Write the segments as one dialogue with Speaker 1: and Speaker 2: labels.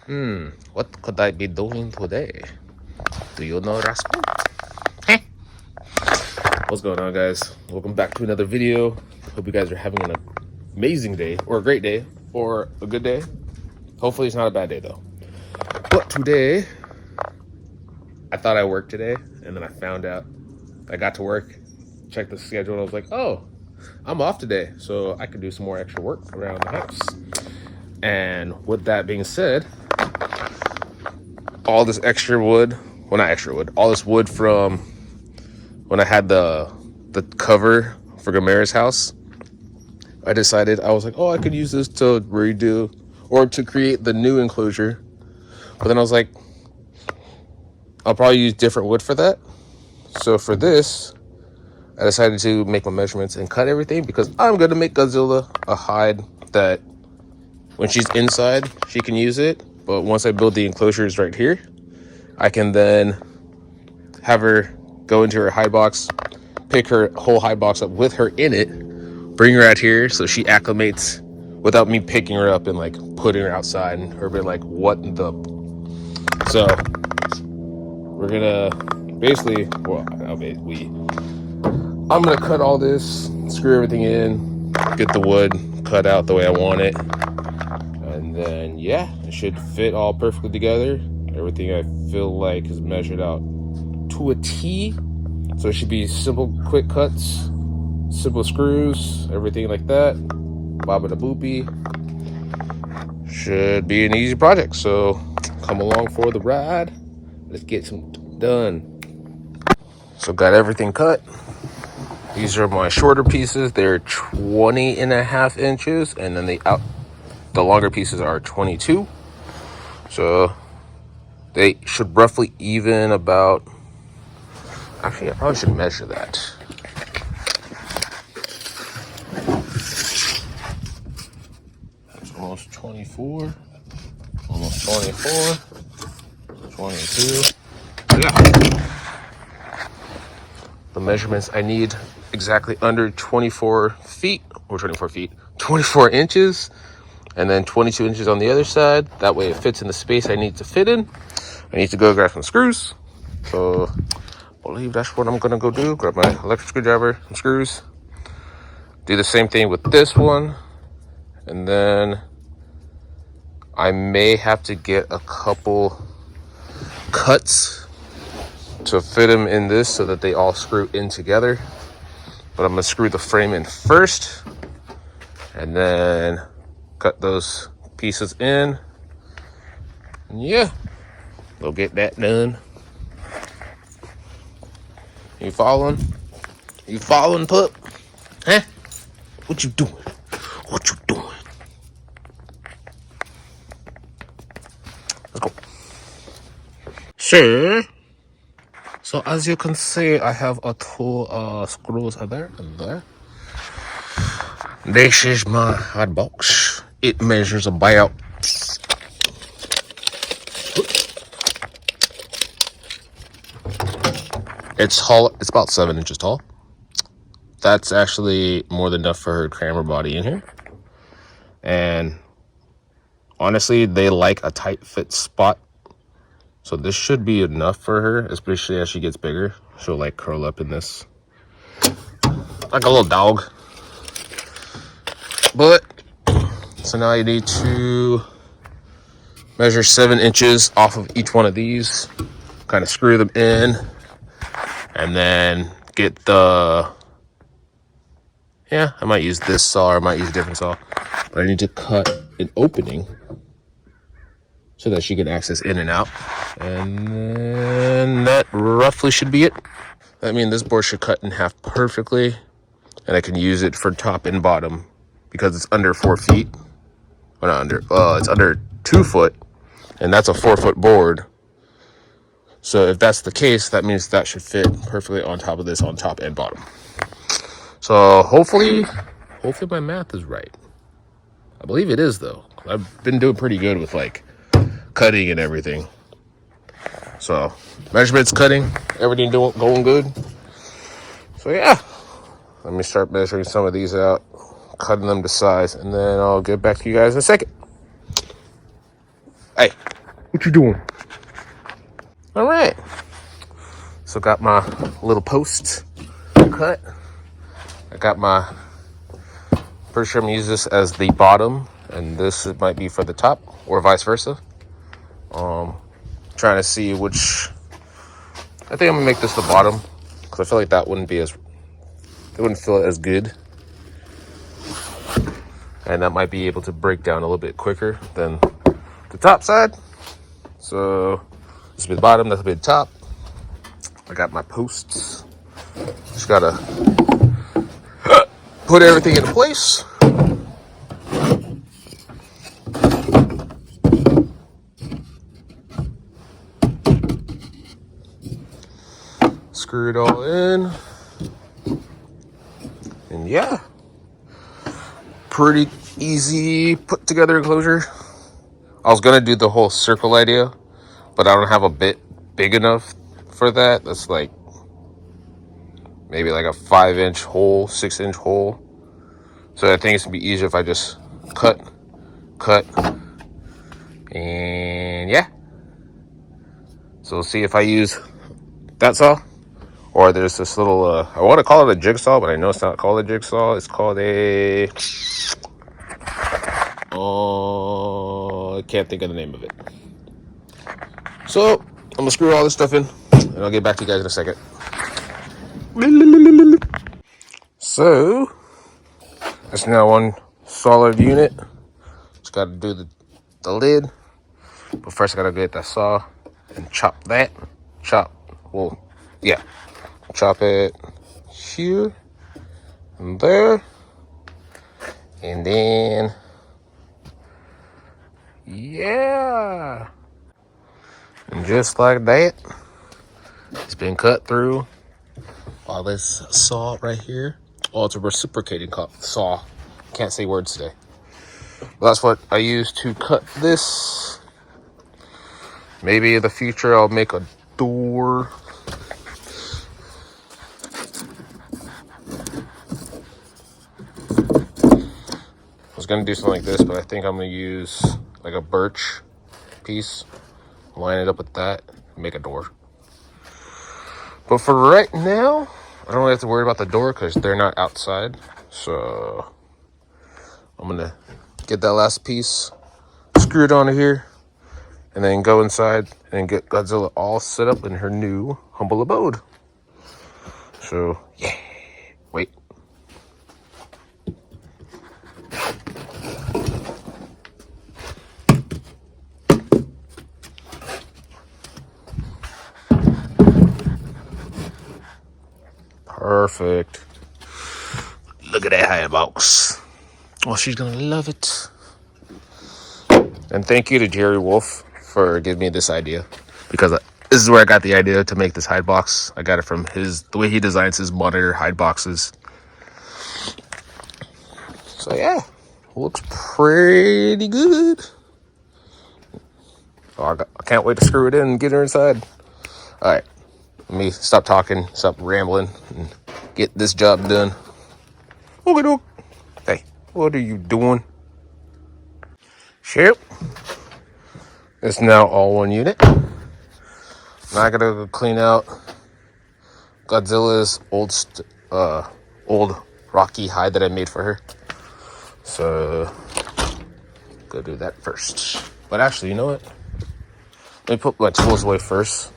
Speaker 1: What could I be doing today? Do you know, Rascal? Hey. What's going on, guys? Welcome back to another video. Hope you guys are having an amazing day, or a great day, or a good day. Hopefully it's not a bad day, though. But today, I thought I worked today, and then I found out I got to work, checked the schedule, and I was like, oh, I'm off today, so I could do some more extra work around the house. And with that being said, all this extra wood, well, not extra wood, all this wood from when I had the cover for Gamera's house, I decided, I was like, oh, I could use this to redo or to create the new enclosure. But then I was like, I'll probably use different wood for that. So for this, I decided to make my measurements and cut everything because I'm going to make Godzilla a hide that when she's inside, she can use it. But once I build the enclosures right here, I can then have her go into her hide box, pick her whole hide box up with her in it, bring her out here so she acclimates without me picking her up and like putting her outside and her being like, what the? So we're gonna basically, well, I'm gonna cut all this, screw everything in, get the wood cut out the way I want it. And then, yeah, it should fit all perfectly together. Everything I feel like is measured out to a T. So it should be simple, quick cuts, simple screws, everything like that. Baba da boopy. Should be an easy project. So come along for the ride. Let's get some done. So got everything cut. These are my shorter pieces. They're 20.5 inches. And then the longer pieces are 22. So they should roughly even about, actually I probably should measure that. That's almost 24, almost 24, 22. Yeah. The measurements I need exactly under 24 feet, or 24 feet, 24 inches. And then 22 inches on the other side. That way it fits in the space I need to fit in. I need to go grab some screws. So I believe that's what I'm gonna go do. Grab my electric screwdriver and screws. Do the same thing with this one. And then I may have to get a couple cuts to fit them in this so that they all screw in together. But I'm gonna screw the frame in first. And then cut those pieces in. And yeah, we'll get that done. You following? You following, pup? Huh? What you doing? What you doing? Let's go. Sure. So as you can see, I have a two screws there and there. This is my hot box. It measures about it's tall. It's about 7 inches tall. That's actually more than enough for her to cram her body in here. And honestly, they like a tight fit spot. So this should be enough for her, especially as she gets bigger. She'll like curl up in this like a little dog. But so now you need to measure 7 inches off of each one of these, kind of screw them in, and then get the, yeah, I might use this saw or I might use a different saw, but I need to cut an opening so that she can access in and out. And then that roughly should be it. That means this board should cut in half perfectly, and I can use it for top and bottom because it's under 4 feet. Well, not under, it's under 2 foot, and that's a 4-foot board. So if that's the case, that means that should fit perfectly on top of this, on top and bottom. So hopefully my math is right. I believe it is, though. I've been doing pretty good with like cutting and everything. So measurements, cutting, everything going good. So yeah, let me start measuring some of these out, cutting them to size, and then I'll get back to you guys in a second. Hey. What you doing? All right. So got my little post cut. I got my, pretty sure I'm gonna use this as the bottom, and this might be for the top, or vice versa. Trying to see which, I think I'm gonna make this the bottom, because I feel like that wouldn't be as, it wouldn't feel as good. And that might be able to break down a little bit quicker than the top side. So this will be the bottom, this will be the top. I got my posts. Just gotta put everything into place. Screw it all in. And yeah, pretty easy put together enclosure. I was gonna do the whole circle idea, but I don't have a bit big enough for that. That's like maybe like a 5-inch hole, 6-inch hole. So I think it's gonna be easier if I just cut, and yeah. So we'll see if I use that saw, or there's this little, I want to call it a jigsaw, but I know it's not called a jigsaw. It's called a, I can't think of the name of it. So I'm gonna screw all this stuff in, and I'll get back to you guys in a second. So that's now one solid unit. Just got to do the lid, but first I gotta get that saw and chop that. Chop it here and there, and then yeah, and just like that, it's been cut through. All this saw right here. Oh, it's a reciprocating saw. Can't say words today. But that's what I use to cut this. Maybe in the future I'll make a door. I was gonna do something like this, but I think I'm gonna use like a birch piece, line it up with that, and make a door. But for right now, I don't really have to worry about the door because they're not outside. So I'm gonna get that last piece, screw it onto here, and then go inside and get Godzilla all set up in her new humble abode. So yeah, wait. Perfect. Look at that high box. Oh, she's gonna love it. And thank you to Jerry Wolf for giving me this idea, because this is where I got the idea to make this hide box. I got it from the way he designs his monitor hide boxes. So yeah, looks pretty good. Oh, I can't wait to screw it in and get her inside. All right, let me stop talking, stop rambling, and get this job done. Okay, doke. Hey, what are you doing? Shit. It's now all one unit. Now I gotta go clean out Godzilla's old rocky hide that I made for her. So go do that first. But actually, you know what? Let me put my tools away first,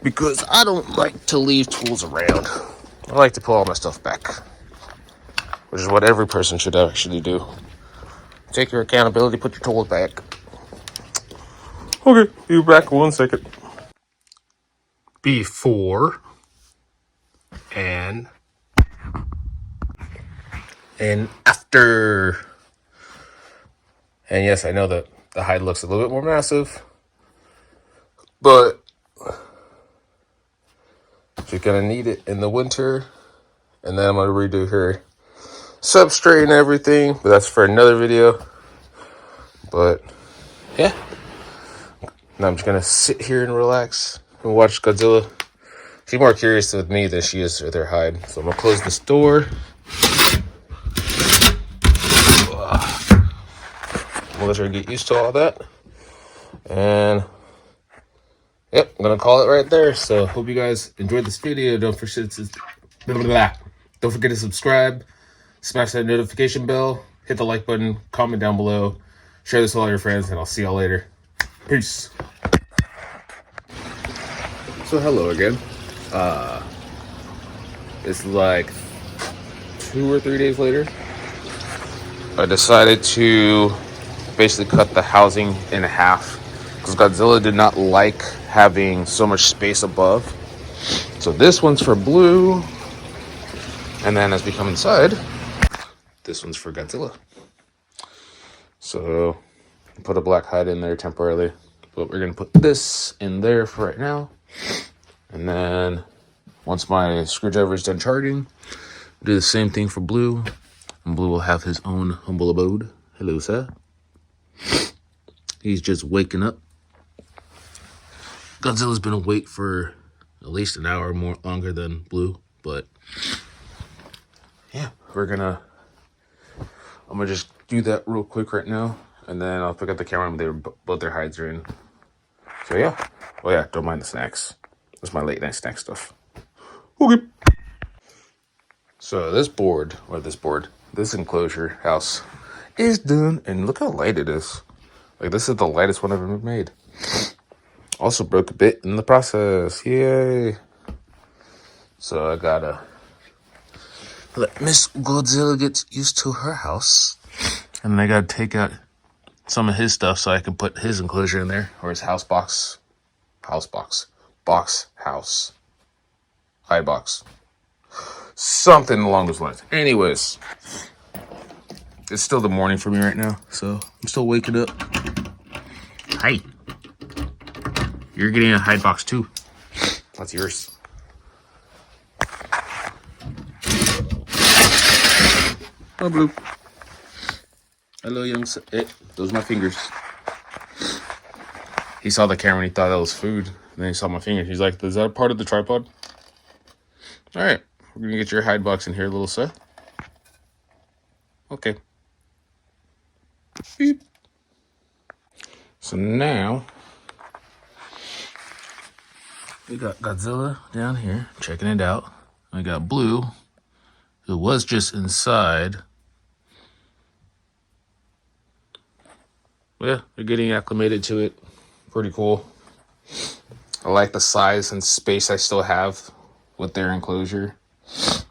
Speaker 1: because I don't like to leave tools around. I like to put all my stuff back, which is what every person should actually do. Take your accountability, put your tools back. Okay, be back in 1 second. Before and after. And yes, I know that the hide looks a little bit more massive, but she's gonna need it in the winter. And then I'm gonna redo her substrate and everything, but that's for another video. But yeah, now I'm just gonna sit here and relax and watch Godzilla. She's more curious with me than she is with her hide. So I'm gonna close this door. We'll let her get used to all that. And yep, I'm gonna call it right there. So hope you guys enjoyed this video. Don't forget to subscribe, smash that notification bell, hit the like button, comment down below, share this with all your friends, and I'll see y'all later. Peace. So hello again. It's like 2 or 3 days later. I decided to basically cut the housing in half because Godzilla did not like having so much space above. So this one's for Blue, and then as we come inside, this one's for Godzilla. So put a black hide in there temporarily, but we're gonna put this in there for right now. And then once my screwdriver is done charging, do the same thing for Blue, and Blue will have his own humble abode. Hello, sir. He's just waking up. Godzilla's been awake for at least an hour more longer than Blue, but yeah, I'm gonna just do that real quick right now, and then I'll pick up the camera when both their hides are in. So yeah, oh yeah, don't mind the snacks. That's my late night snack stuff. Okay. So this enclosure house is done, and look how light it is. Like, this is the lightest one I've ever made. Also broke a bit in the process. Yay. So I gotta let Miss Godzilla get used to her house. And then I gotta take out some of his stuff so I can put his enclosure in there. Or his house. Hide box. Something along those lines. Anyways. It's still the morning for me right now. So I'm still waking up. Hi. You're getting a hide box too. That's yours. Oh, Blue. Hello, young son. Those are my fingers. He saw the camera and he thought that was food. And then he saw my fingers. He's like, is that a part of the tripod? All right. We're going to get your hide box in here, little Seth. Okay. Beep. So now, we got Godzilla down here, checking it out. We got Blue, who was just inside. Yeah, they're getting acclimated to it. Pretty cool. I like the size and space I still have with their enclosure. So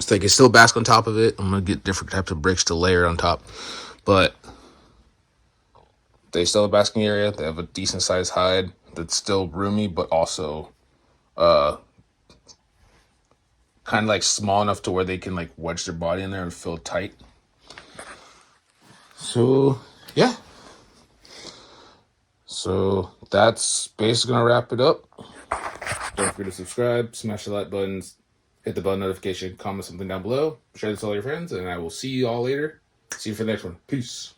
Speaker 1: they can still bask on top of it. I'm going to get different types of bricks to layer on top. But they still have a basking area. They have a decent sized hide that's still roomy, but also kind of like small enough to where they can like wedge their body in there and feel tight. So yeah. So that's basically gonna wrap it up. Don't forget to subscribe, smash the like buttons, hit the bell notification, comment something down below, share this with all your friends, and I will see you all later. See you for the next one. Peace.